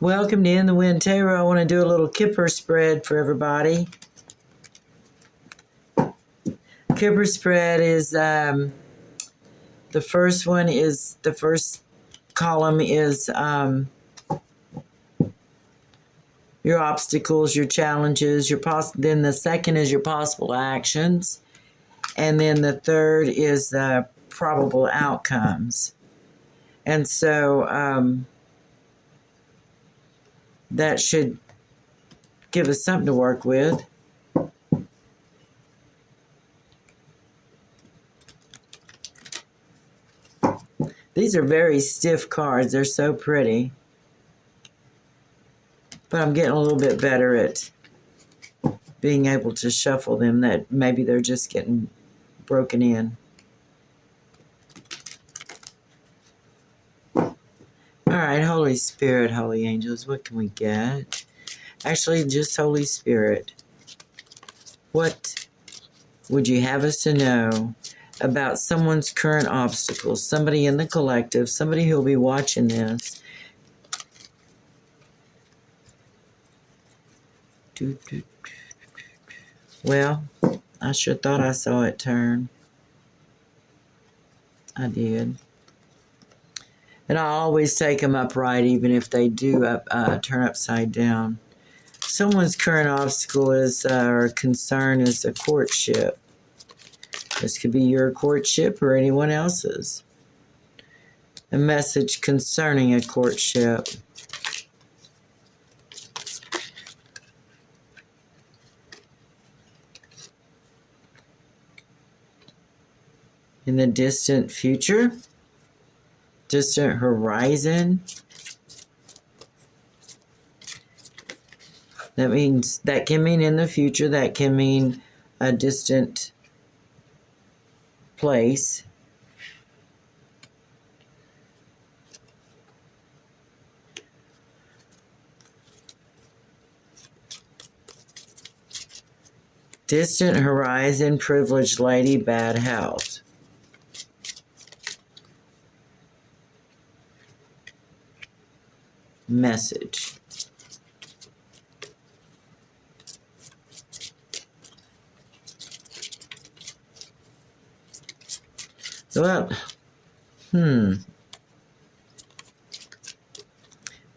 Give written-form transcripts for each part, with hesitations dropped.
Welcome to In the Wind Tarot. I want to do a little Kipper spread for everybody. Kipper spread is the first one is the first column is your obstacles, your challenges, then the second is your possible actions, and then the third is the probable outcomes. And so that should give us something to work with. These are very stiff cards. They're so pretty. But I'm getting a little bit better at being able to shuffle them, that maybe they're just getting broken in. All right, Holy Spirit, Holy Angels, what can we get? Actually, just Holy Spirit. What would you have us to know about someone's current obstacles? Somebody in the collective, somebody who'll be watching this. Well, I sure thought I saw it turn. I did. And I always take them upright, even if they do turn upside down. Someone's current obstacle is or concern is a courtship. This could be your courtship or anyone else's. A message concerning a courtship. In the distant future, distant horizon. That can mean in the future, that can mean a distant place. Distant horizon, privileged lady, bad health. Message. Well, Can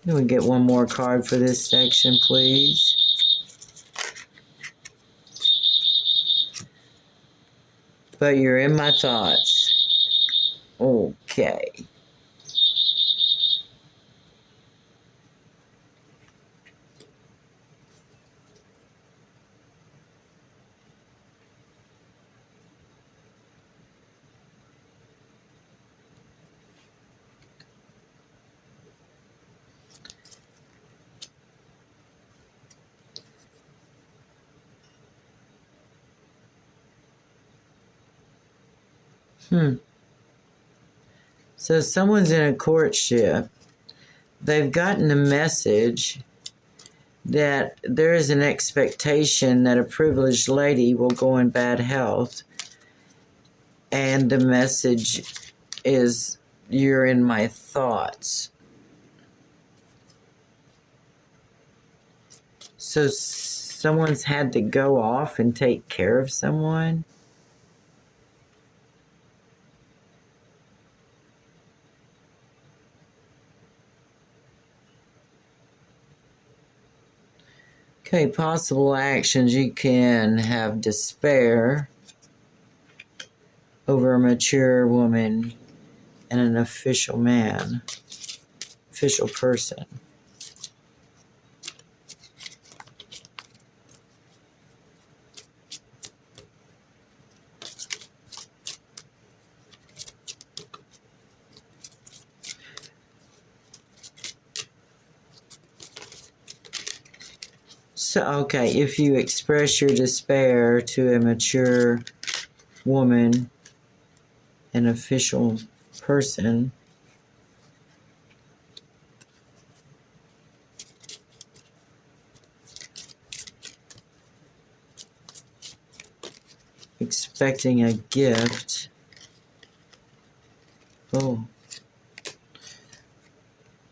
we get one more card for this section, please? But you're in my thoughts. Okay. So someone's in a courtship. They've gotten a message that there is an expectation that a privileged lady will go in bad health. And the message is, you're in my thoughts. So someone's had to go off and take care of someone. Okay, possible actions. You can have despair over a mature woman and an official man, official person. So, okay, if you express your despair to a mature woman, an official person, expecting a gift. Oh,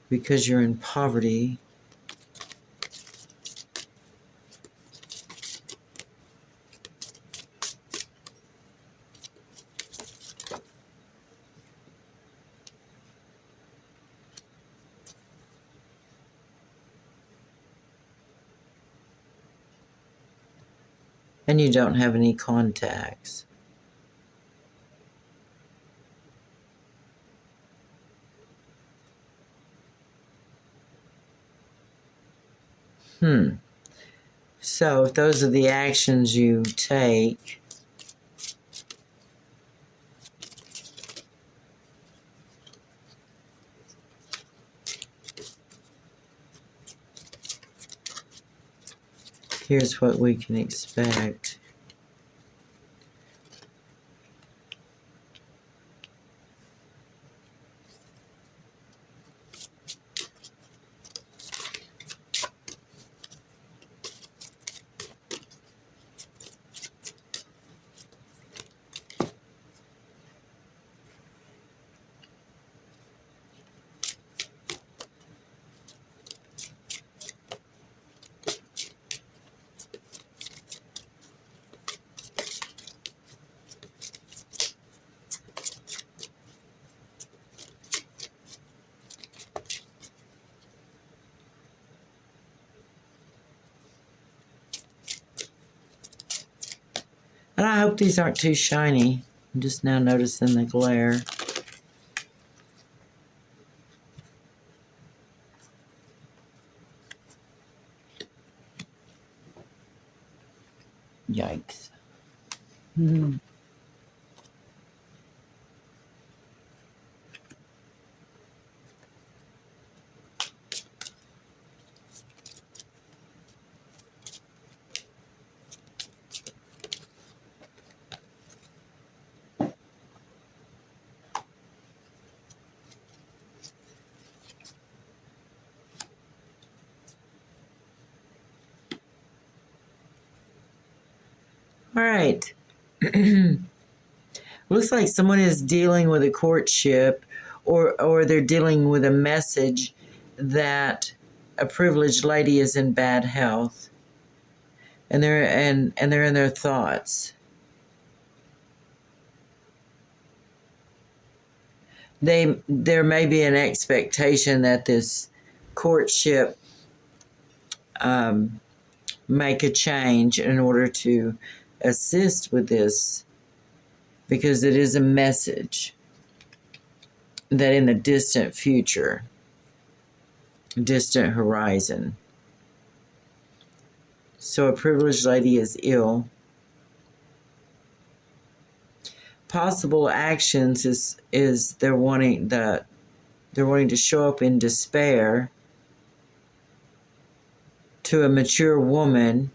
because you're in poverty. And you don't have any contacts. So if those are the actions you take, here's what we can expect. And I hope these aren't too shiny. I'm just now noticing the glare. Yikes. All right. Looks like someone is dealing with a courtship, or they're dealing with a message that a privileged lady is in bad health, and they're in their thoughts. There may be an expectation that this courtship make a change in order to assist with this, because it is a message that in the distant future, distant horizon. So a privileged lady is ill. Possible actions is they're wanting to show up in despair to a mature woman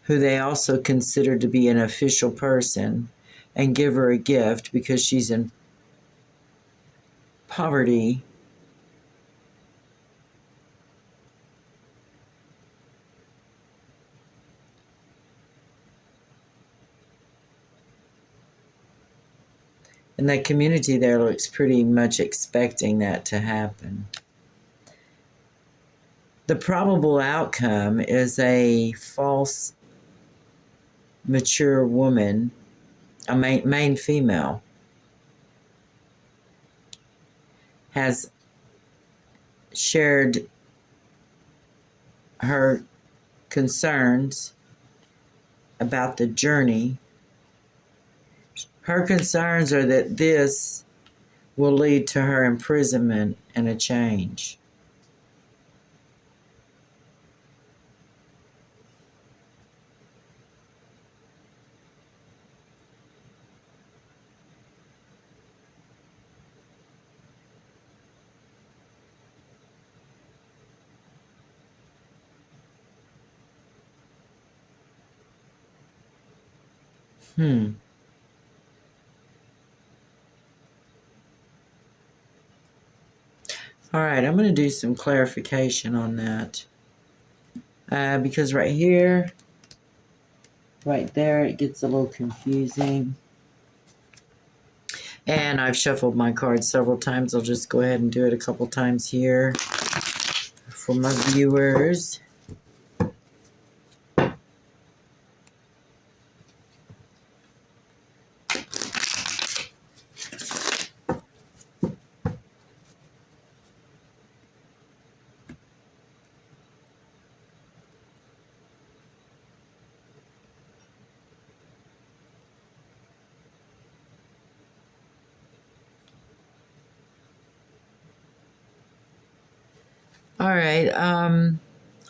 who they also consider to be an official person, and give her a gift because she's in poverty. And that community there looks pretty much expecting that to happen. The probable outcome is a false, mature woman, a main female, has shared her concerns about the journey. Her concerns are that this will lead to her imprisonment and a change. All right, I'm going to do some clarification on that. Because right here, right there, it gets a little confusing. And I've shuffled my cards several times. I'll just go ahead and do it a couple times here for my viewers. All right.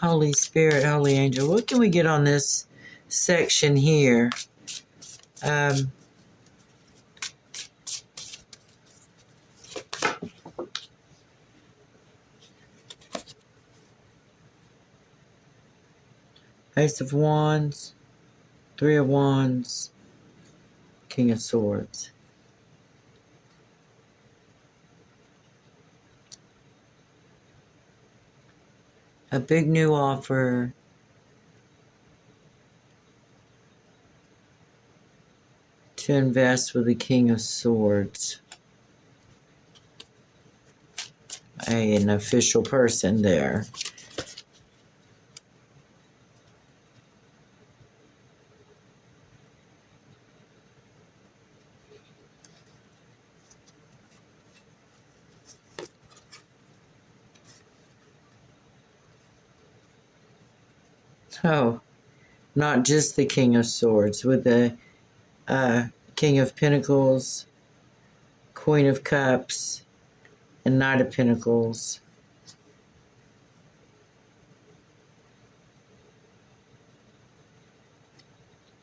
Holy Spirit, Holy Angel. What can we get on this section here? Um, Ace of Wands, Three of Wands, King of Swords. A big new offer. To invest with the King of Swords. An official person there. Oh, not just the King of Swords, with the King of Pentacles, Queen of Cups, and Knight of Pentacles.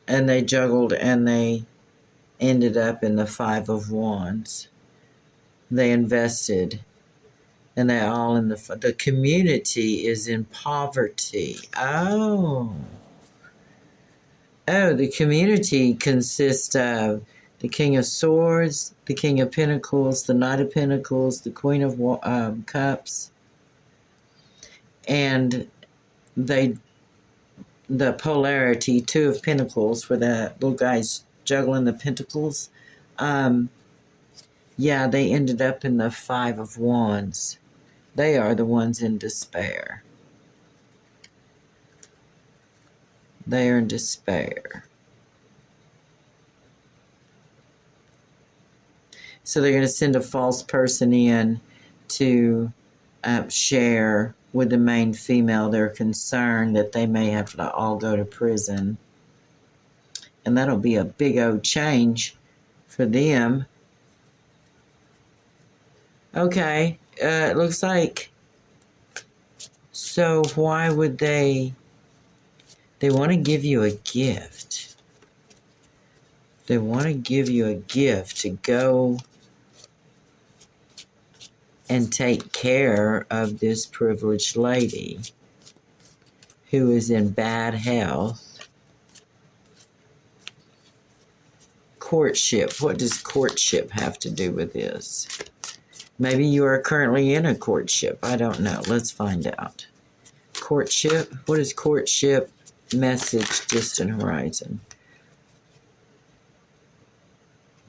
And they juggled and they ended up in the Five of Wands. They invested, and they all in the community is in poverty. Oh, the community consists of the King of Swords, the King of Pentacles, the Knight of Pentacles, the Queen of Cups, and the polarity, Two of Pentacles, where the little guy's juggling the pentacles. Yeah, they ended up in the Five of Wands. They are the ones in despair. They are in despair. So they're going to send a false person in to share with the main female. They're concerned that they may have to all go to prison. And that'll be a big old change for them. Okay, it looks like, so why would they want to give you a gift. They want to give you a gift to go and take care of this privileged lady who is in bad health. Courtship. What does courtship have to do with this? Maybe you are currently in a courtship. I don't know. Let's find out. Courtship. What is courtship? Message, distant horizon.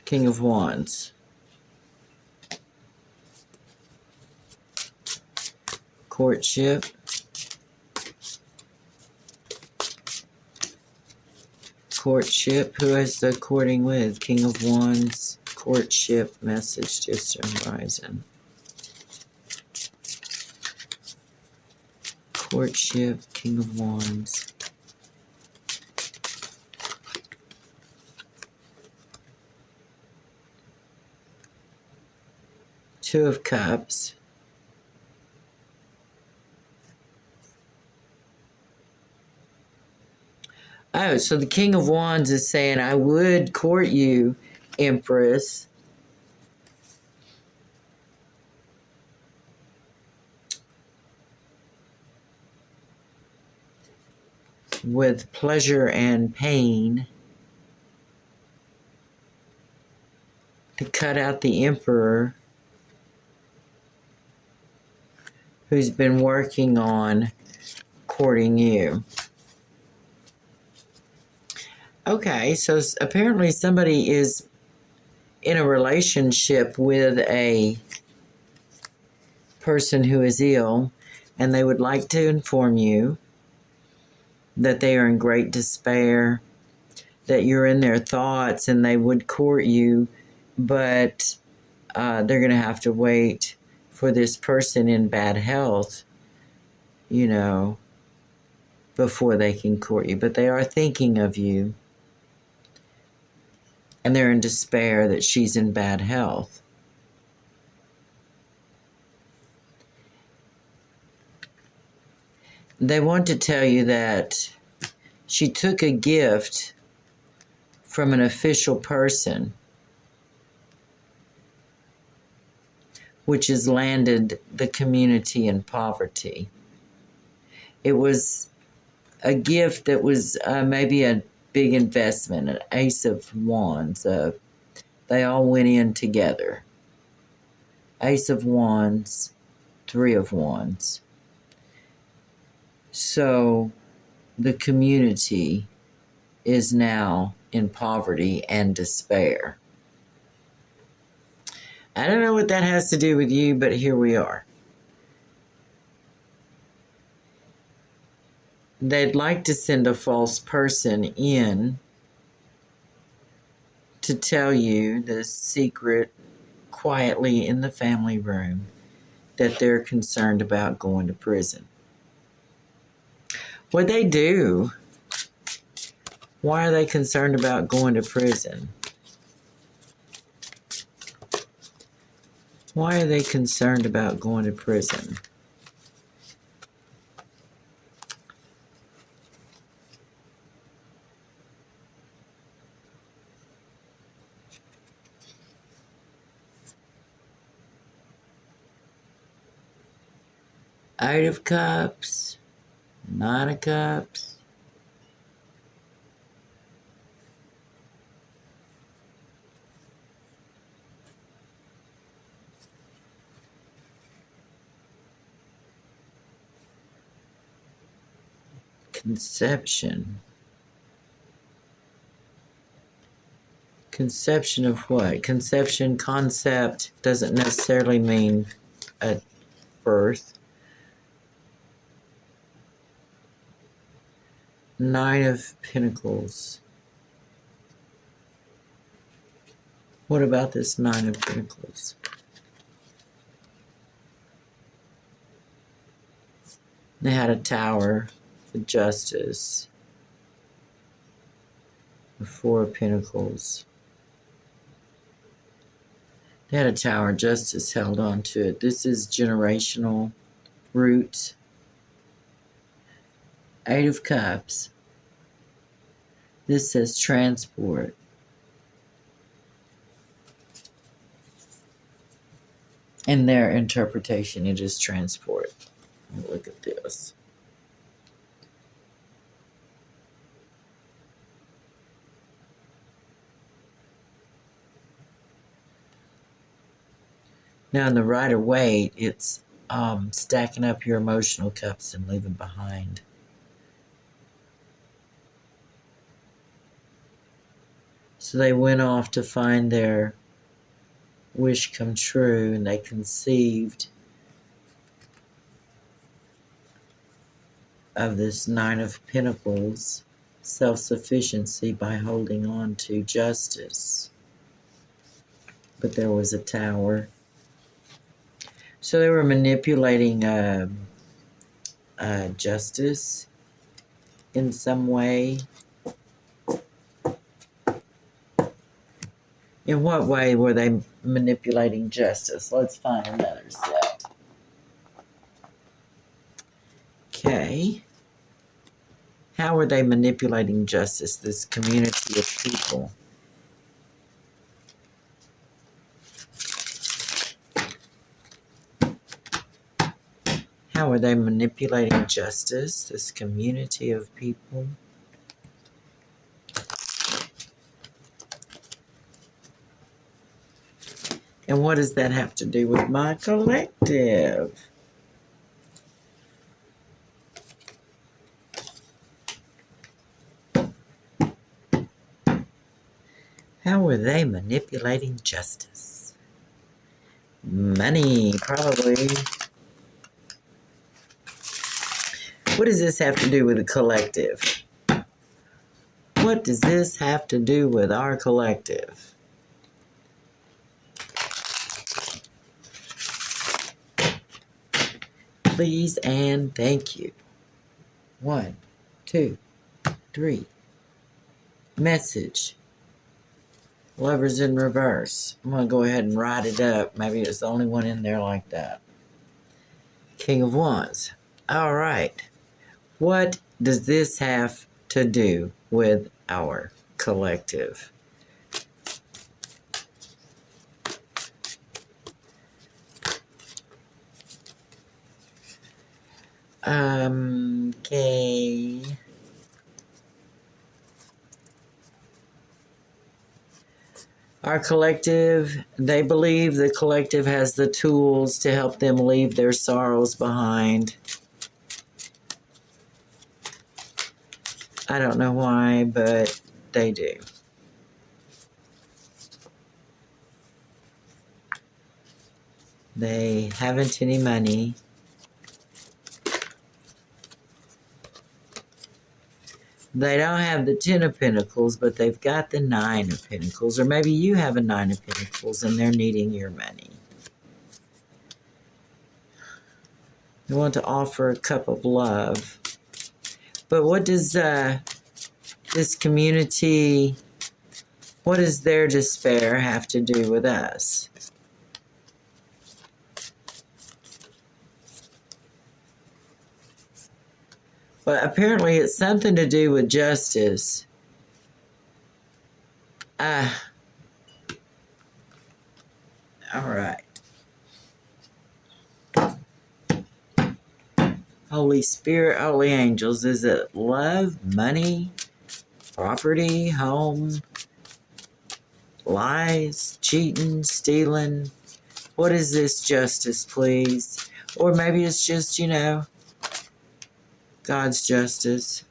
King of Wands. Courtship. Courtship. Who is the courting with? King of Wands. Courtship. Message, distant horizon. Courtship. King of Wands. Two of Cups. Oh, so the King of Wands is saying, I would court you, Empress. With pleasure and pain. To cut out the Emperor, who's been working on courting you. Okay, so apparently somebody is in a relationship with a person who is ill, and they would like to inform you that they are in great despair, that you're in their thoughts, and they would court you, but they're going to have to wait for this person in bad health, before they can court you. But they are thinking of you. And they're in despair that she's in bad health. They want to tell you that she took a gift from an official person, which has landed the community in poverty. It was a gift that was maybe a big investment, an ace of wands. They all went in together. Ace of wands, three of wands. So the community is now in poverty and despair. I don't know what that has to do with you, but here we are. They'd like to send a false person in to tell you the secret quietly in the family room that they're concerned about going to prison. What they do, why are they concerned about going to prison? Why are they concerned about going to prison? Eight of Cups, Nine of Cups. Conception. Conception of what? Conception, concept doesn't necessarily mean a birth. Nine of Pentacles. What about this Nine of Pentacles? They had a Tower for Justice. The Four of Pentacles. They had a Tower of Justice held on to it. This is generational roots. Eight of Cups. This says transport. In their interpretation, it is transport. Look at this. Now, in the Rider-Waite, it's stacking up your emotional cups and leaving behind. So they went off to find their wish come true, and they conceived of this Nine of Pentacles, self-sufficiency by holding on to justice. But there was a Tower. So they were manipulating justice in some way. In what way were they manipulating justice? Let's find another set. Okay. How were they manipulating justice, this community of people? How are they manipulating justice, this community of people? And what does that have to do with my collective? How are they manipulating justice? Money, probably. What does this have to do with the collective? What does this have to do with our collective? Please and thank you. 1, 2, 3. Message. Lovers in reverse. I'm going to go ahead and write it up. Maybe it's the only one in there like that. King of Wands. All right. What does this have to do with our collective? Okay. Our collective, they believe the collective has the tools to help them leave their sorrows behind. I don't know why, but they do. They haven't any money. They don't have the 10 of Pentacles, but they've got the 9 of Pentacles. Or maybe you have a 9 of Pentacles and they're needing your money. They want to offer a cup of love. But what does this community, what does their despair have to do with us? Well, apparently it's something to do with justice. All right. Holy Spirit, holy angels, is it love, money, property, home, lies, cheating, stealing? What is this justice, please? Or maybe it's just, God's justice,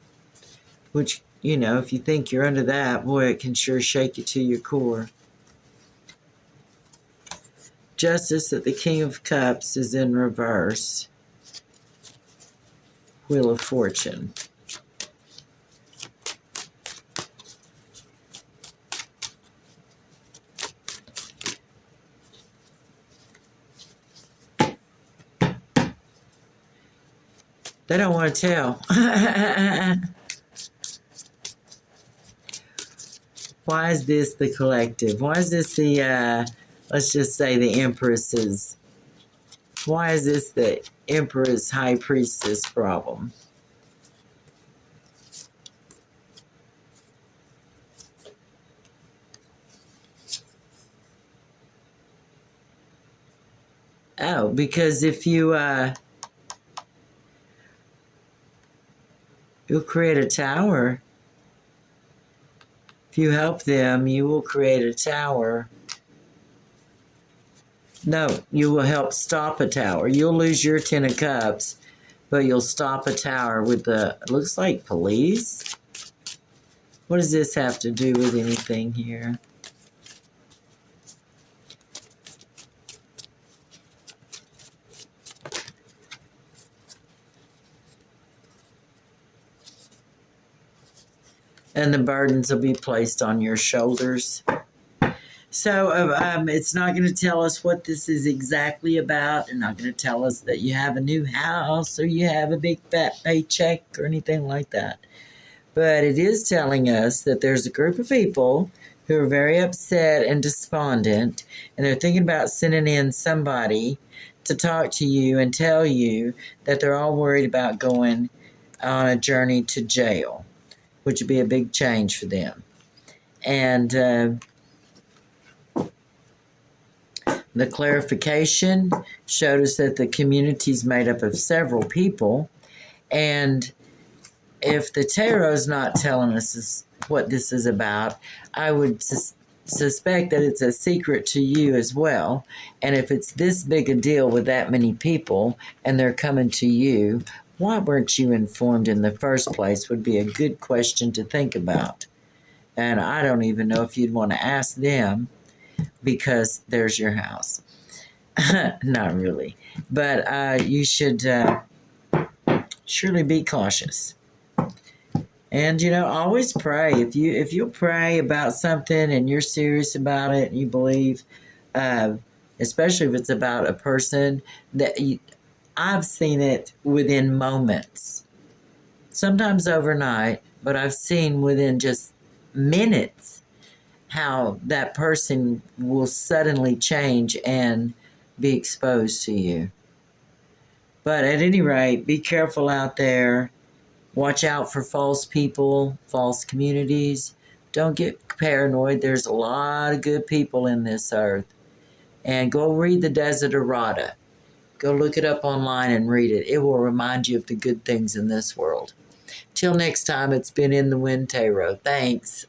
which, if you think you're under that, boy, it can sure shake you to your core. Justice at the King of Cups is in reverse. Wheel of Fortune. They don't want to tell. Why is this the collective? Why is this the, let's just say the Empress's? Why is this the Empress High Priestess problem? Oh, because if you'll create a tower. If you help them, you will create a tower. No, you will help stop a tower. You'll lose your 10 of Cups, but you'll stop a tower with the, looks like police. What does this have to do with anything here? And the burdens will be placed on your shoulders. So it's not going to tell us what this is exactly about. It's not going to tell us that you have a new house or you have a big fat paycheck or anything like that. But it is telling us that there's a group of people who are very upset and despondent, and they're thinking about sending in somebody to talk to you and tell you that they're all worried about going on a journey to jail, which would be a big change for them. And the clarification showed us that the community is made up of several people. And if the tarot's not telling us what this is about, I would suspect that it's a secret to you as well. And if it's this big a deal with that many people and they're coming to you, why weren't you informed in the first place would be a good question to think about. And I don't even know if you'd want to ask them, because there's your house. Not really. But you should surely be cautious. And, always pray. If you'll pray about something and you're serious about it and you believe, especially if it's about a person, I've seen it within moments. Sometimes overnight, but I've seen within just minutes how that person will suddenly change and be exposed to you. But at any rate, be careful out there. Watch out for false people, false communities. Don't get paranoid. There's a lot of good people in this earth. And go read the Desiderata. Go look it up online and read it. It will remind you of the good things in this world. Till next time, it's been In the Wind Tarot. Thanks.